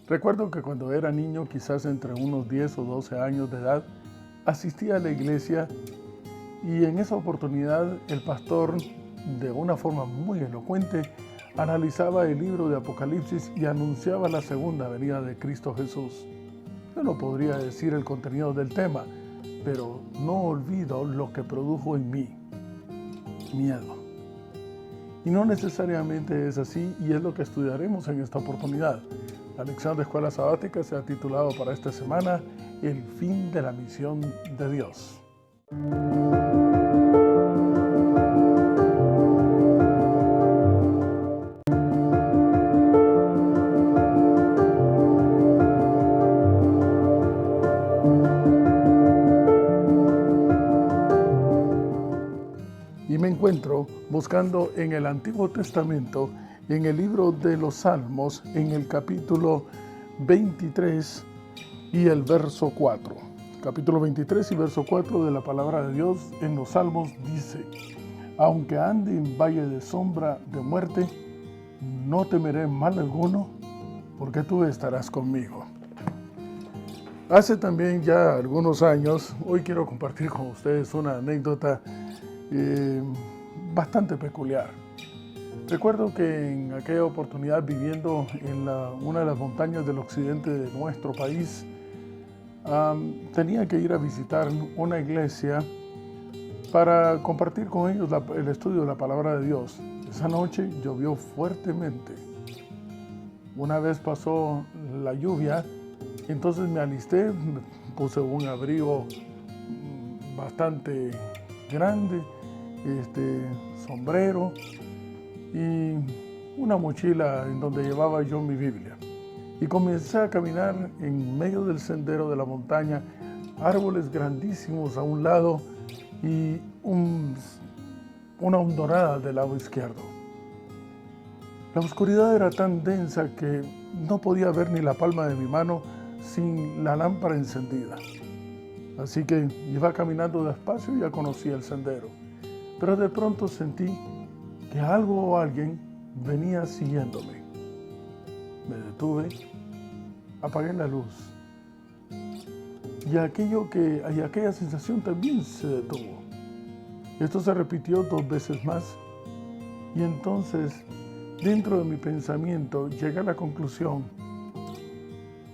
Recuerdo que cuando era niño, quizás entre unos 10 o 12 años de edad, asistía a la iglesia y en esa oportunidad el pastor, de una forma muy elocuente, analizaba el libro de Apocalipsis y anunciaba la segunda venida de Cristo Jesús. Yo no podría decir el contenido del tema, pero no olvido lo que produjo en mí: miedo. Y no necesariamente es así, y es lo que estudiaremos en esta oportunidad. La lección de escuela sabática se ha titulado para esta semana El fin de la misión de Dios. Y me encuentro buscando en el Antiguo Testamento, en el libro de los Salmos, en el capítulo 23 y el verso 4. Capítulo 23 y verso 4 de la palabra de Dios en los Salmos dice: aunque ande en valle de sombra de muerte, no temeré mal alguno, porque tú estarás conmigo. Hace también ya algunos años, hoy quiero compartir con ustedes una anécdota bastante peculiar. Recuerdo que en aquella oportunidad, viviendo en una de las montañas del occidente de nuestro país, tenía que ir a visitar una iglesia para compartir con ellos el estudio de la palabra de Dios. Esa noche llovió fuertemente. Una vez pasó la lluvia, entonces me alisté, me puse un abrigo bastante grande, sombrero y una mochila en donde llevaba yo mi Biblia. Y comencé a caminar en medio del sendero de la montaña, árboles grandísimos a un lado y una hondonada del lado izquierdo. La oscuridad era tan densa que no podía ver ni la palma de mi mano sin la lámpara encendida. Así que iba caminando despacio y ya conocía el sendero. Pero de pronto sentí que algo o alguien venía siguiéndome. Me detuve, apagué la luz. Y aquella sensación también se detuvo. Esto se repitió 2 veces más. Y entonces, dentro de mi pensamiento, llegué a la conclusión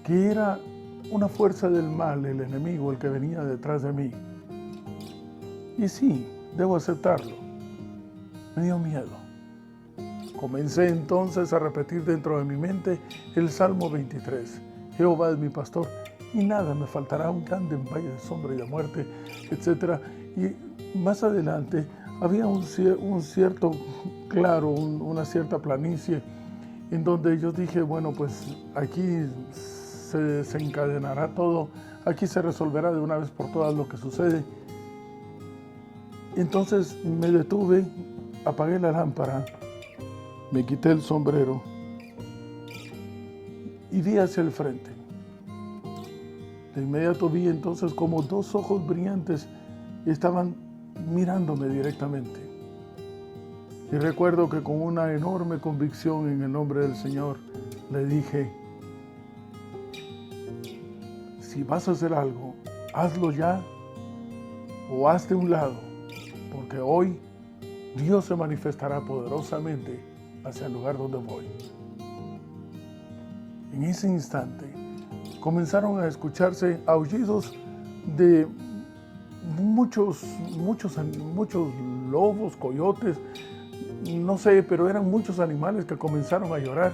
que era una fuerza del mal, el enemigo, el que venía detrás de mí. Y sí, debo aceptarlo. Me dio miedo. Comencé entonces a repetir dentro de mi mente el Salmo 23. Jehová es mi pastor y nada me faltará, aunque ande en valle de sombra y de muerte, etc. Y más adelante había un cierto claro, una cierta planicie en donde yo dije, bueno, pues aquí se desencadenará todo, aquí se resolverá de una vez por todas lo que sucede. Entonces me detuve, apagué la lámpara, me quité el sombrero y vi hacia el frente. De inmediato vi entonces como 2 ojos brillantes estaban mirándome directamente. Y recuerdo que con una enorme convicción en el nombre del Señor le dije: si vas a hacer algo, hazlo ya o hazte a un lado, porque hoy Dios se manifestará poderosamente hacia el lugar donde voy. En ese instante comenzaron a escucharse aullidos de muchos lobos, coyotes, no sé, pero eran muchos animales que comenzaron a llorar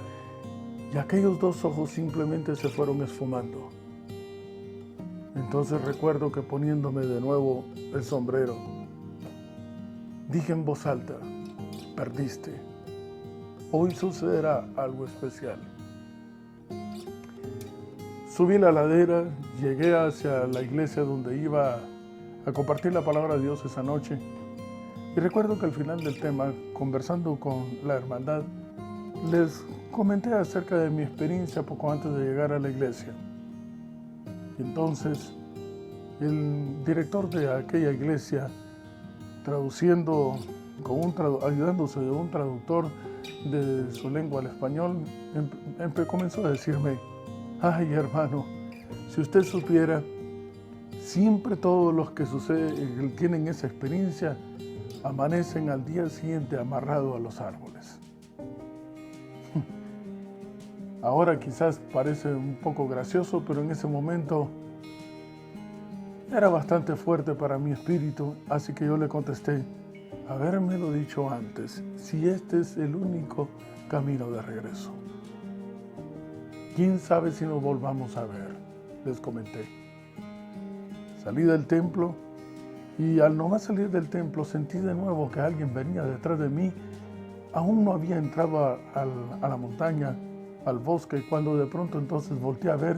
y aquellos 2 ojos simplemente se fueron esfumando. Entonces recuerdo que, poniéndome de nuevo el sombrero, dije en voz alta: perdiste. Hoy sucederá algo especial. Subí la ladera, llegué hacia la iglesia donde iba a compartir la palabra de Dios esa noche. Y recuerdo que al final del tema, conversando con la hermandad, les comenté acerca de mi experiencia poco antes de llegar a la iglesia. Entonces, el director de aquella iglesia, traduciendo, ayudándose de un traductor de su lengua al español, comenzó a decirme: Ay, hermano, si usted supiera, siempre todos los que tienen esa experiencia amanecen al día siguiente amarrados a los árboles. Ahora quizás parece un poco gracioso, pero en ese momento era bastante fuerte para mi espíritu, así que yo le contesté: habérmelo dicho antes, si este es el único camino de regreso. ¿Quién sabe si nos volvamos a ver?, les comenté. Salí del templo y al nomás salir del templo sentí de nuevo que alguien venía detrás de mí. Aún no había entrado a la montaña, al bosque, cuando de pronto entonces volteé a ver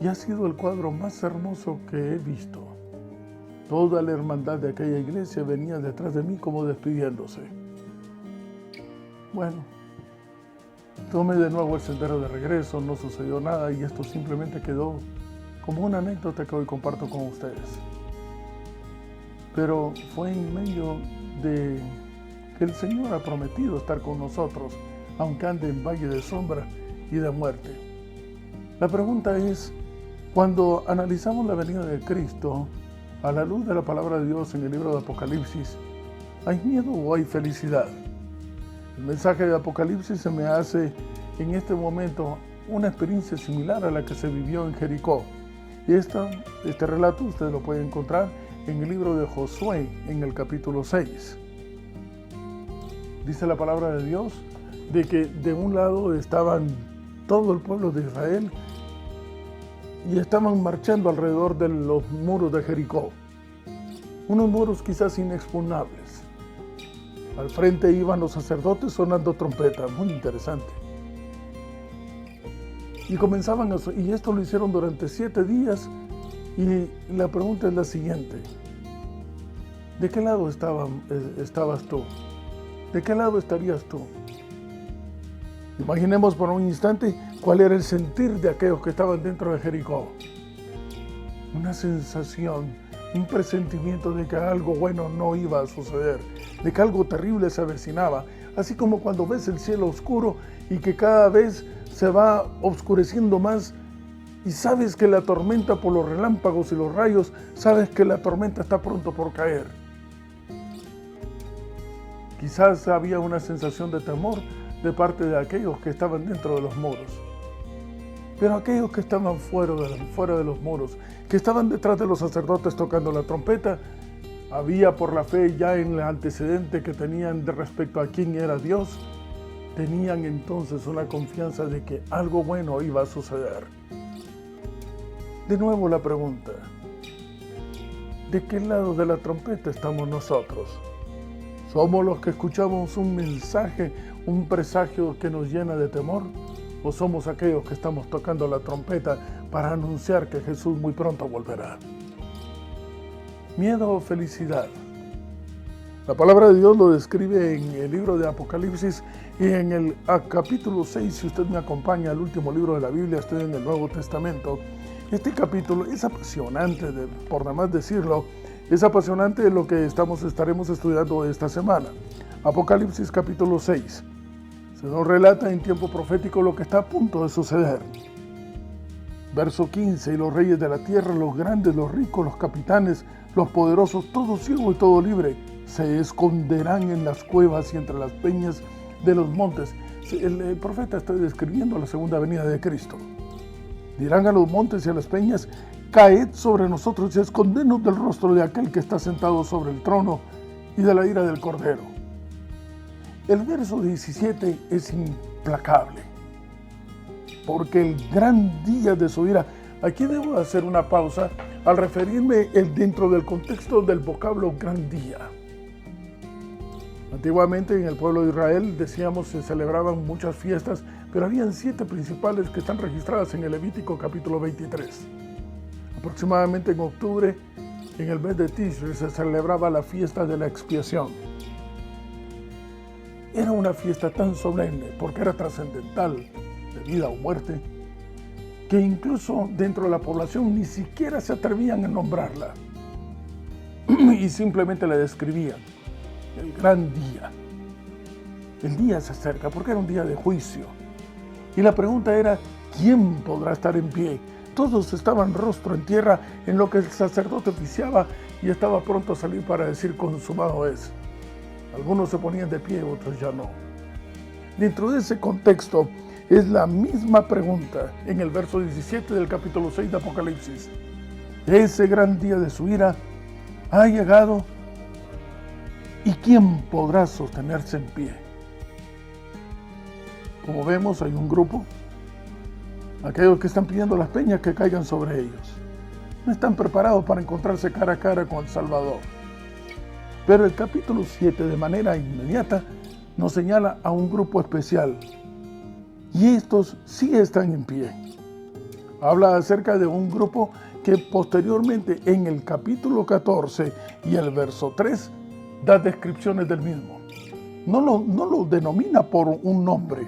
y ha sido el cuadro más hermoso que he visto. Toda la hermandad de aquella iglesia venía detrás de mí como despidiéndose. Bueno, tomé de nuevo el sendero de regreso, no sucedió nada y esto simplemente quedó como una anécdota que hoy comparto con ustedes. Pero fue en medio de que el Señor ha prometido estar con nosotros, aunque ande en valle de sombra y de muerte. La pregunta es, cuando analizamos la venida de Cristo, a la luz de la palabra de Dios en el libro de Apocalipsis, ¿hay miedo o hay felicidad? El mensaje de Apocalipsis se me hace en este momento una experiencia similar a la que se vivió en Jericó. Y este relato usted lo puede encontrar en el libro de Josué, en el capítulo 6. Dice la palabra de Dios de que de un lado estaban todo el pueblo de Israel y estaban marchando alrededor de los muros de Jericó. Unos muros quizás inexpugnables. Al frente iban los sacerdotes sonando trompetas, muy interesante. Y comenzaban y esto lo hicieron durante 7 días. Y la pregunta es la siguiente: ¿de qué lado estabas tú? ¿De qué lado estarías tú? Imaginemos por un instante cuál era el sentir de aquellos que estaban dentro de Jericó. Una sensación, un presentimiento de que algo bueno no iba a suceder, de que algo terrible se avecinaba, así como cuando ves el cielo oscuro y que cada vez se va oscureciendo más y sabes que la tormenta, por los relámpagos y los rayos, sabes que la tormenta está pronto por caer. Quizás había una sensación de temor de parte de aquellos que estaban dentro de los muros. Pero aquellos que estaban fuera de los muros, que estaban detrás de los sacerdotes tocando la trompeta, había por la fe ya en el antecedente que tenían de respecto a quién era Dios, tenían entonces una confianza de que algo bueno iba a suceder. De nuevo la pregunta: ¿de qué lado de la trompeta estamos nosotros? ¿Somos los que escuchamos un mensaje, un presagio que nos llena de temor? ¿O somos aquellos que estamos tocando la trompeta para anunciar que Jesús muy pronto volverá? ¿Miedo o felicidad? La palabra de Dios lo describe en el libro de Apocalipsis y en el capítulo 6, si usted me acompaña al último libro de la Biblia, estoy en el Nuevo Testamento. Este capítulo es apasionante, por nada más decirlo, es apasionante lo que estaremos estudiando esta semana. Apocalipsis capítulo 6. Se nos relata en tiempo profético lo que está a punto de suceder. Verso 15, y los reyes de la tierra, los grandes, los ricos, los capitanes, los poderosos, todo ciego y todo libre, se esconderán en las cuevas y entre las peñas de los montes. El profeta está describiendo la segunda venida de Cristo. Dirán a los montes y a las peñas: caed sobre nosotros y escondenos del rostro de aquel que está sentado sobre el trono y de la ira del Cordero. El verso 17 es implacable, porque el gran día de su ira. Aquí debo hacer una pausa al referirme dentro del contexto del vocablo gran día. Antiguamente en el pueblo de Israel, decíamos, se celebraban muchas fiestas, pero habían 7 principales que están registradas en el Levítico capítulo 23. Aproximadamente en octubre, en el mes de Tishri, se celebraba la fiesta de la expiación. Era una fiesta tan solemne, porque era trascendental, de vida o muerte, que incluso dentro de la población ni siquiera se atrevían a nombrarla. Y simplemente la describían. El gran día. El día se acerca, porque era un día de juicio. Y la pregunta era: ¿quién podrá estar en pie? Todos estaban rostro en tierra en lo que el sacerdote oficiaba y estaba pronto a salir para decir consumado es. Algunos se ponían de pie, otros ya no. Dentro de ese contexto es la misma pregunta en el verso 17 del capítulo 6 de Apocalipsis. Ese gran día de su ira ha llegado, ¿y quién podrá sostenerse en pie? Como vemos, hay un grupo, aquellos que están pidiendo las peñas que caigan sobre ellos. No están preparados para encontrarse cara a cara con el Salvador. Pero el capítulo 7 de manera inmediata nos señala a un grupo especial. Y estos sí están en pie. Habla acerca de un grupo que posteriormente en el capítulo 14 y el verso 3 da descripciones del mismo. No lo denomina por un nombre,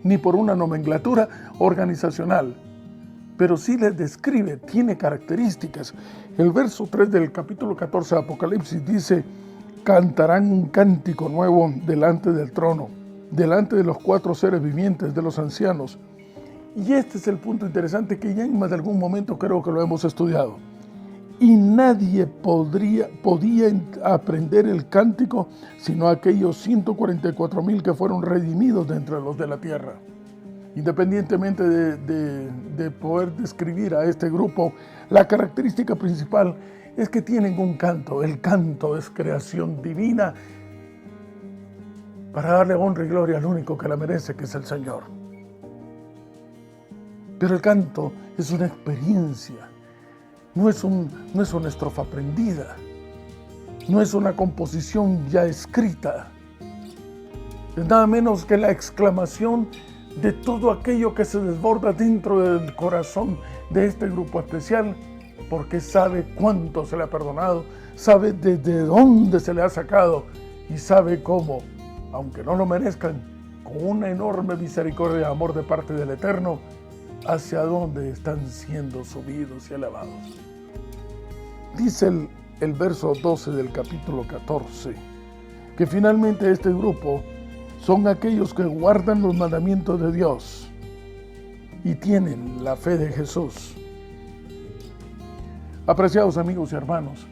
ni por una nomenclatura organizacional, pero sí les describe, tiene características. El verso 3 del capítulo 14 de Apocalipsis dice: cantarán un cántico nuevo delante del trono, delante de los 4 seres vivientes, de los ancianos. Y este es el punto interesante que ya en más de algún momento creo que lo hemos estudiado. Y nadie podía aprender el cántico sino aquellos 144,000 que fueron redimidos de entre los de la tierra. Independientemente de poder describir a este grupo, la característica principal es que tienen un canto. El canto es creación divina para darle honra y gloria al único que la merece, que es el Señor. Pero el canto es una experiencia, no es una estrofa aprendida, no es una composición ya escrita. Es nada menos que la exclamación de todo aquello que se desborda dentro del corazón de este grupo especial, porque sabe cuánto se le ha perdonado, sabe desde dónde se le ha sacado y sabe cómo, aunque no lo merezcan, con una enorme misericordia y amor de parte del Eterno, hacia dónde están siendo subidos y elevados. Dice el verso 12 del capítulo 14, que finalmente este grupo son aquellos que guardan los mandamientos de Dios y tienen la fe de Jesús. Apreciados amigos y hermanos,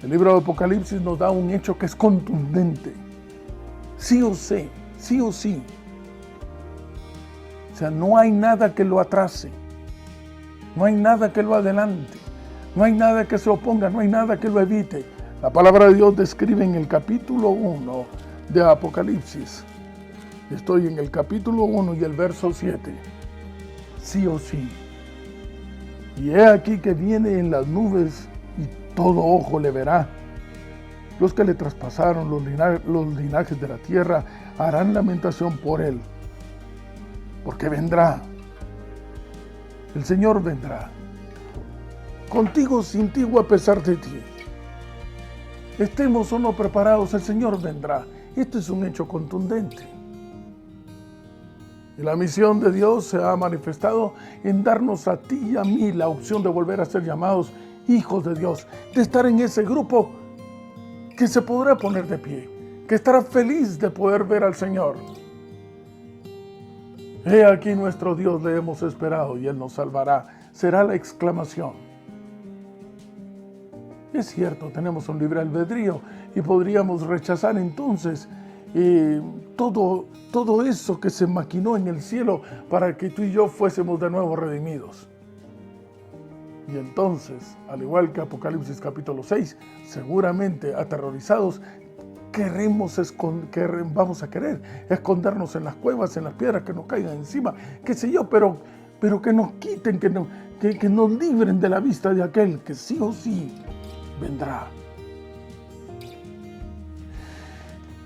el libro de Apocalipsis nos da un hecho que es contundente. Sí o sí, sí o sí. O sea, no hay nada que lo atrase, no hay nada que lo adelante, no hay nada que se oponga, no hay nada que lo evite. La palabra de Dios describe en el capítulo 1 de Apocalipsis. Estoy en el capítulo 1 y el verso 7. Sí o sí. Y he aquí que viene en las nubes y todo ojo le verá. Los que le traspasaron los linajes de la tierra harán lamentación por él. Porque vendrá. El Señor vendrá. Contigo, sin ti o a pesar de ti. Estemos o no preparados, el Señor vendrá. Esto es un hecho contundente. Y la misión de Dios se ha manifestado en darnos a ti y a mí la opción de volver a ser llamados hijos de Dios, de estar en ese grupo que se podrá poner de pie, que estará feliz de poder ver al Señor. He aquí nuestro Dios, le hemos esperado y Él nos salvará. Será la exclamación. Es cierto, tenemos un libre albedrío y podríamos rechazar entonces todo eso que se maquinó en el cielo para que tú y yo fuésemos de nuevo redimidos. Y entonces, al igual que Apocalipsis capítulo 6, seguramente aterrorizados, vamos a querer escondernos en las cuevas, en las piedras que nos caigan encima, qué sé yo, pero que nos quiten, que nos libren de la vista de aquel que sí o sí vendrá.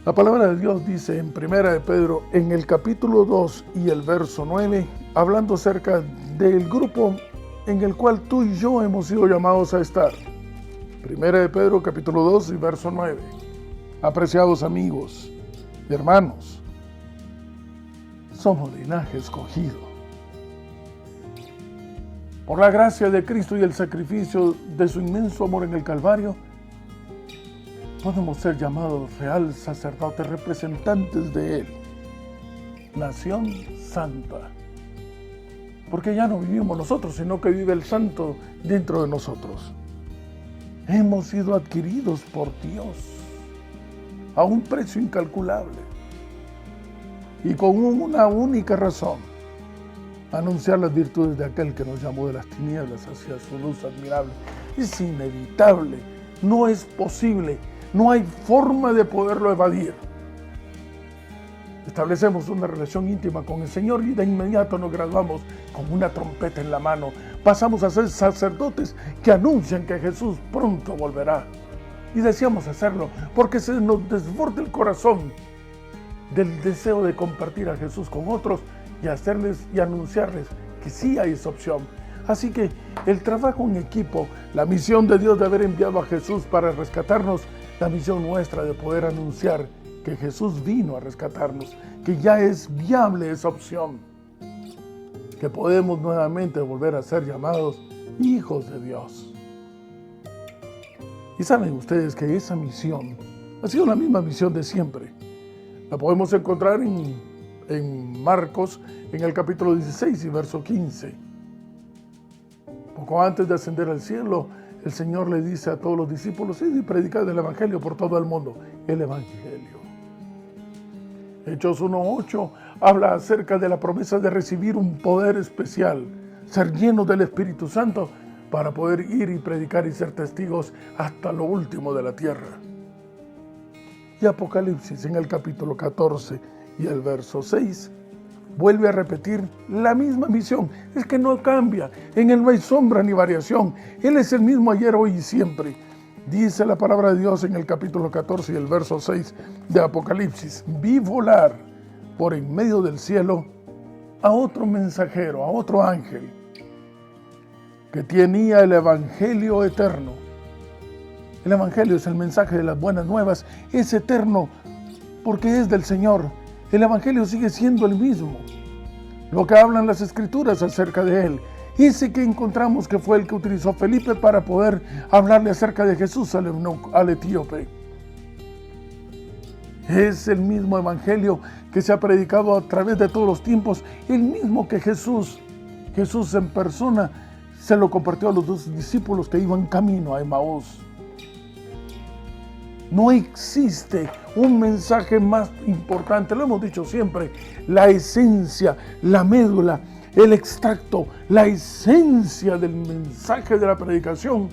La palabra de Dios dice en 1 de Pedro, en el capítulo 2 y el verso 9, hablando acerca del grupo en el cual tú y yo hemos sido llamados a estar. 1 de Pedro, capítulo 2 y verso 9. Apreciados amigos y hermanos, somos linaje escogido. Por la gracia de Cristo y el sacrificio de su inmenso amor en el Calvario, podemos ser llamados real sacerdotes, representantes de Él, nación santa, porque ya no vivimos nosotros, sino que vive el Santo dentro de nosotros. Hemos sido adquiridos por Dios a un precio incalculable y con una única razón: anunciar las virtudes de aquel que nos llamó de las tinieblas hacia su luz admirable. Es inevitable, no es posible, no hay forma de poderlo evadir. Establecemos una relación íntima con el Señor y de inmediato nos graduamos con una trompeta en la mano. Pasamos a ser sacerdotes que anuncian que Jesús pronto volverá. Y deseamos hacerlo porque se nos desborda el corazón del deseo de compartir a Jesús con otros y hacerles y anunciarles que sí hay esa opción. Así que el trabajo en equipo, la misión de Dios de haber enviado a Jesús para rescatarnos, la misión nuestra de poder anunciar que Jesús vino a rescatarnos, que ya es viable esa opción, que podemos nuevamente volver a ser llamados hijos de Dios. Y saben ustedes que esa misión ha sido la misma misión de siempre. La podemos encontrar en Marcos, en el capítulo 16 y verso 15. Poco antes de ascender al cielo, el Señor le dice a todos los discípulos: id y predicad el Evangelio por todo el mundo. El Evangelio. Hechos 1:8 habla acerca de la promesa de recibir un poder especial, ser llenos del Espíritu Santo para poder ir y predicar y ser testigos hasta lo último de la tierra. Y Apocalipsis, en el capítulo 14 y el verso 6, vuelve a repetir la misma misión. Es que no cambia, en Él no hay sombra ni variación. Él es el mismo ayer, hoy y siempre. Dice la palabra de Dios en el capítulo 14 y el verso 6 de Apocalipsis: vi volar por en medio del cielo a otro mensajero, a otro ángel, que tenía el Evangelio eterno. El Evangelio es el mensaje de las buenas nuevas, es eterno porque es del Señor. El Evangelio sigue siendo el mismo. Lo que hablan las Escrituras acerca de Él, ese que encontramos que fue el que utilizó Felipe para poder hablarle acerca de Jesús al etíope. Es el mismo Evangelio que se ha predicado a través de todos los tiempos, el mismo que Jesús en persona se lo compartió a los dos discípulos que iban camino a Emaús. No existe un mensaje más importante, lo hemos dicho siempre: la esencia, la médula, el extracto, la esencia del mensaje de la predicación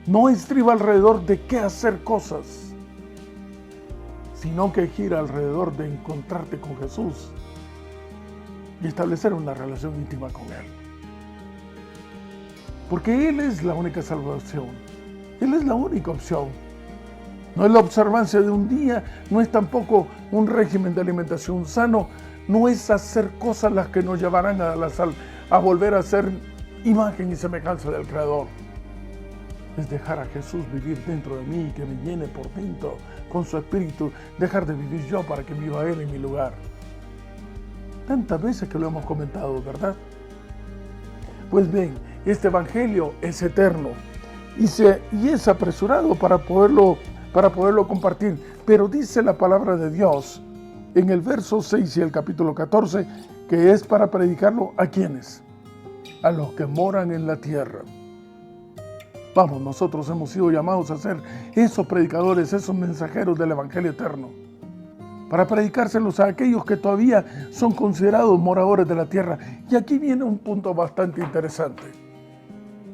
no estriba alrededor de qué hacer cosas, sino que gira alrededor de encontrarte con Jesús y establecer una relación íntima con Él. Porque Él es la única salvación, Él es la única opción. No es la observancia de un día, no es tampoco un régimen de alimentación sano, no es hacer cosas las que nos llevarán a volver a ser imagen y semejanza del Creador. Es dejar a Jesús vivir dentro de mí, que me llene por dentro con su Espíritu, dejar de vivir yo para que viva Él en mi lugar. Tantas veces que lo hemos comentado, ¿verdad? Pues bien, este Evangelio es eterno y es apresurado para poderlo compartir. Pero dice la palabra de Dios en el verso 6 y el capítulo 14 que es para predicarlo ¿a quiénes? A los que moran en la tierra. Vamos, nosotros hemos sido llamados a ser esos predicadores, esos mensajeros del Evangelio eterno, para predicárselos a aquellos que todavía son considerados moradores de la tierra. Y aquí viene un punto bastante interesante.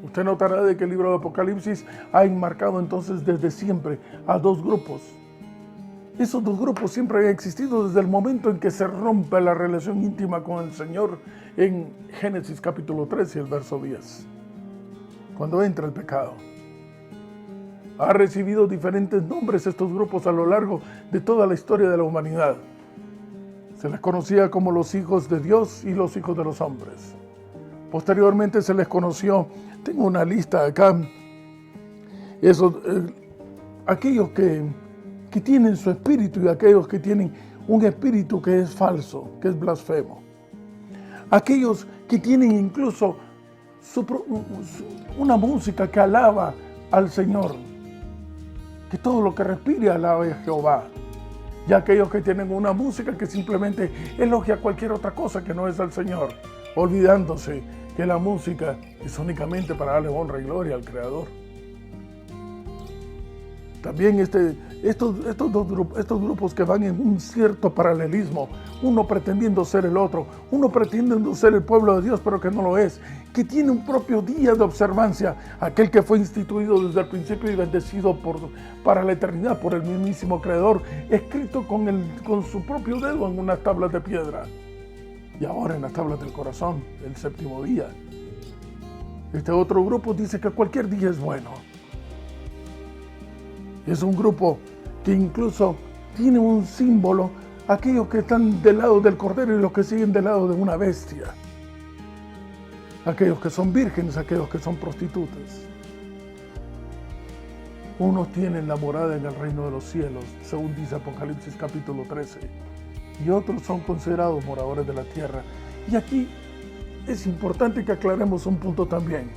Usted notará de que el libro de Apocalipsis ha enmarcado entonces desde siempre a dos grupos. Esos dos grupos siempre han existido desde el momento en que se rompe la relación íntima con el Señor en Génesis capítulo 3 y el verso 10. Cuando entra el pecado. Ha recibido diferentes nombres estos grupos a lo largo de toda la historia de la humanidad. Se les conocía como los hijos de Dios y los hijos de los hombres. Posteriormente se les conoció, tengo una lista acá, aquellos que tienen su espíritu y aquellos que tienen un espíritu que es falso, que es blasfemo. Aquellos que tienen incluso una música que alaba al Señor, que todo lo que respire alabe a Jehová. Y aquellos que tienen una música que simplemente elogia cualquier otra cosa que no es al Señor. olvidándose que la música es únicamente para darle honra y gloria al Creador. También estos grupos que van en un cierto paralelismo, uno pretendiendo ser el otro, uno pretendiendo ser el pueblo de Dios, pero que no lo es, que tiene un propio día de observancia, aquel que fue instituido desde el principio y bendecido para la eternidad por el mismísimo Creador, escrito con su propio dedo en unas tablas de piedra, y ahora en las tablas del corazón, el séptimo día. Este otro grupo dice que cualquier día es bueno. Es un grupo que incluso tiene un símbolo, aquellos que están del lado del Cordero y los que siguen del lado de una bestia. Aquellos que son vírgenes, aquellos que son prostitutas. Unos tienen la morada en el reino de los cielos, según dice Apocalipsis capítulo 13, y otros son considerados moradores de la tierra. Y aquí es importante que aclaremos un punto también.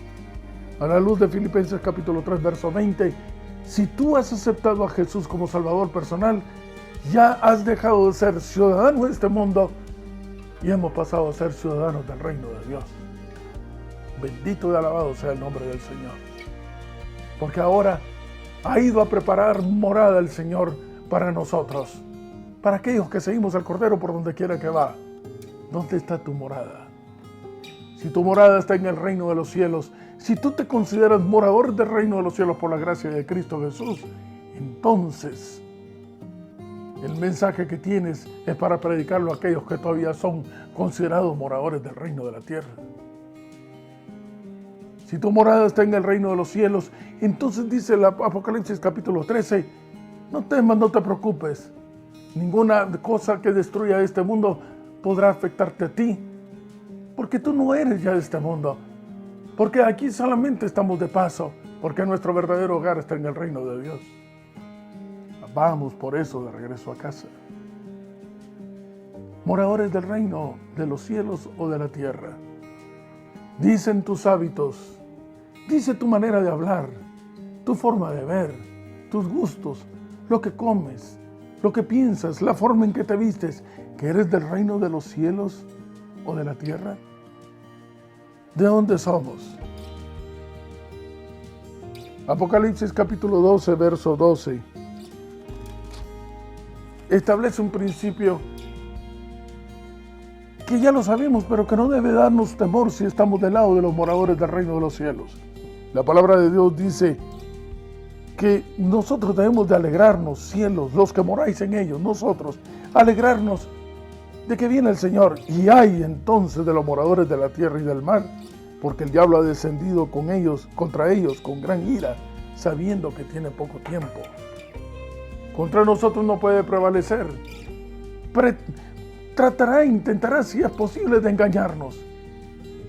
A la luz de Filipenses capítulo 3, verso 20, si tú has aceptado a Jesús como Salvador personal, ya has dejado de ser ciudadano de este mundo y hemos pasado a ser ciudadanos del reino de Dios. Bendito y alabado sea el nombre del Señor. Porque ahora ha ido a preparar morada el Señor para nosotros, para aquellos que seguimos al Cordero por donde quiera que va. ¿Dónde está tu morada? Si tu morada está en el reino de los cielos, si tú te consideras morador del reino de los cielos por la gracia de Cristo Jesús, entonces el mensaje que tienes es para predicarlo a aquellos que todavía son considerados moradores del reino de la tierra. Si tu morada está en el reino de los cielos, entonces dice el Apocalipsis capítulo 13, no temas, no te preocupes. Ninguna cosa que destruya este mundo podrá afectarte a ti, porque tú no eres ya de este mundo. Porque aquí solamente estamos de paso, porque nuestro verdadero hogar está en el reino de Dios. Vamos por eso de regreso a casa. Moradores del reino, de los cielos o de la tierra. Dicen tus hábitos, dice tu manera de hablar, tu forma de ver, tus gustos, lo que comes, lo que piensas, la forma en que te vistes, que eres del reino de los cielos o de la tierra. ¿De dónde somos? Apocalipsis capítulo 12, verso 12. Establece un principio que ya lo sabemos, pero que no debe darnos temor si estamos del lado de los moradores del reino de los cielos. La palabra de Dios dice que nosotros debemos de alegrarnos, cielos, los que moráis en ellos, nosotros, alegrarnos de que viene el Señor. Y hay entonces de los moradores de la tierra y del mar, porque el diablo ha descendido contra ellos con gran ira, sabiendo que tiene poco tiempo. Contra nosotros no puede prevalecer. Intentará, si es posible, de engañarnos.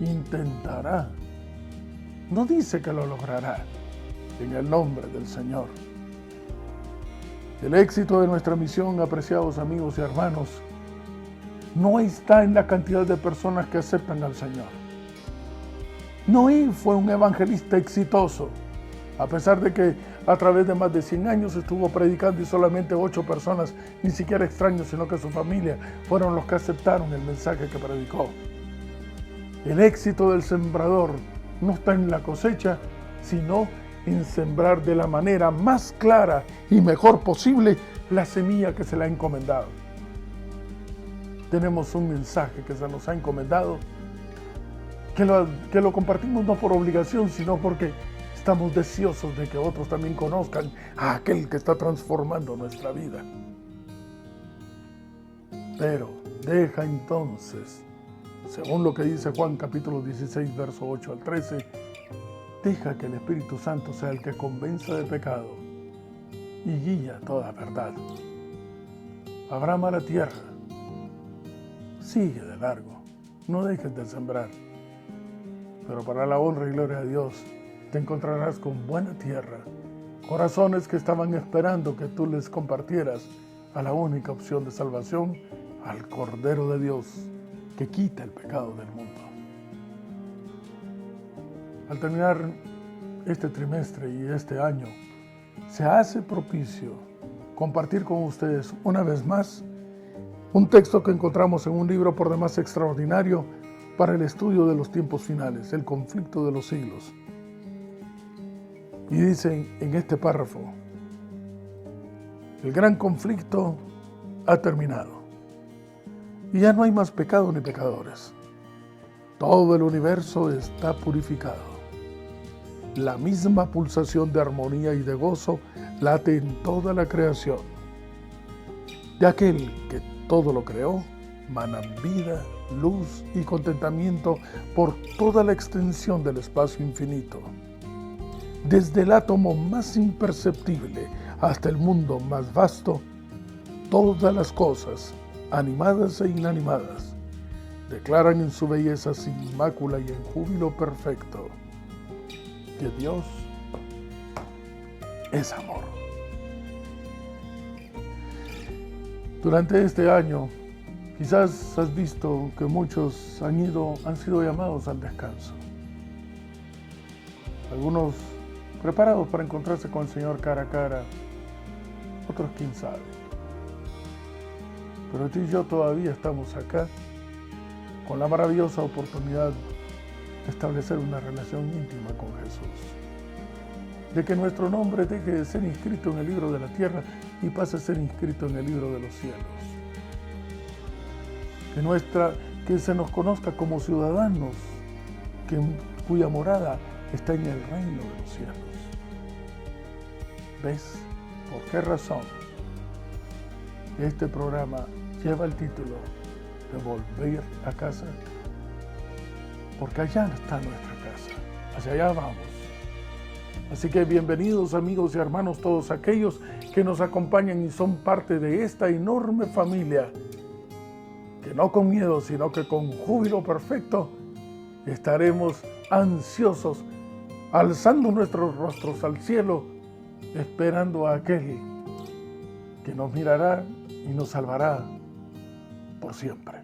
Intentará. No dice que lo logrará. En el nombre del Señor. El éxito de nuestra misión, apreciados amigos y hermanos, no está en la cantidad de personas que aceptan al Señor. Noé fue un evangelista exitoso, a pesar de que a través de más de 100 años estuvo predicando y solamente 8 personas, ni siquiera extraños, sino que su familia, fueron los que aceptaron el mensaje que predicó. El éxito del sembrador no está en la cosecha, sino en sembrar de la manera más clara y mejor posible la semilla que se le ha encomendado. Tenemos un mensaje que se nos ha encomendado, que lo compartimos no por obligación, sino porque estamos deseosos de que otros también conozcan a aquel que está transformando nuestra vida. Pero deja entonces, según lo que dice Juan capítulo 16, verso 8 al 13, deja que el Espíritu Santo sea el que convenza de pecado y guía toda verdad. Abrama la tierra, sigue de largo, no dejes de sembrar. Pero para la honra y gloria de Dios, te encontrarás con buena tierra, corazones que estaban esperando que tú les compartieras a la única opción de salvación, al Cordero de Dios, que quita el pecado del mundo. Al terminar este trimestre y este año, se hace propicio compartir con ustedes una vez más un texto que encontramos en un libro por demás extraordinario, para el estudio de los tiempos finales, el conflicto de los siglos. Y dicen en este párrafo, el gran conflicto ha terminado y ya no hay más pecado ni pecadores. Todo el universo está purificado. La misma pulsación de armonía y de gozo late en toda la creación. De aquel que todo lo creó, manan vida, luz y contentamiento por toda la extensión del espacio infinito. Desde el átomo más imperceptible hasta el mundo más vasto, todas las cosas, animadas e inanimadas, declaran en su belleza sin mácula y en júbilo perfecto que Dios es amor. Durante este año, quizás has visto que muchos han sido llamados al descanso. Algunos preparados para encontrarse con el Señor cara a cara, otros quién sabe. Pero tú y yo todavía estamos acá con la maravillosa oportunidad de establecer una relación íntima con Jesús. De que nuestro nombre deje de ser inscrito en el libro de la tierra y pase a ser inscrito en el libro de los cielos. Que se nos conozca como ciudadanos cuya morada está en el reino de los cielos. ¿Ves por qué razón este programa lleva el título de Volver a casa? Porque allá está nuestra casa, hacia allá vamos. Así que bienvenidos amigos y hermanos, todos aquellos que nos acompañan y son parte de esta enorme familia, que no con miedo, sino que con júbilo perfecto, estaremos ansiosos, alzando nuestros rostros al cielo, esperando a aquel que nos mirará y nos salvará por siempre.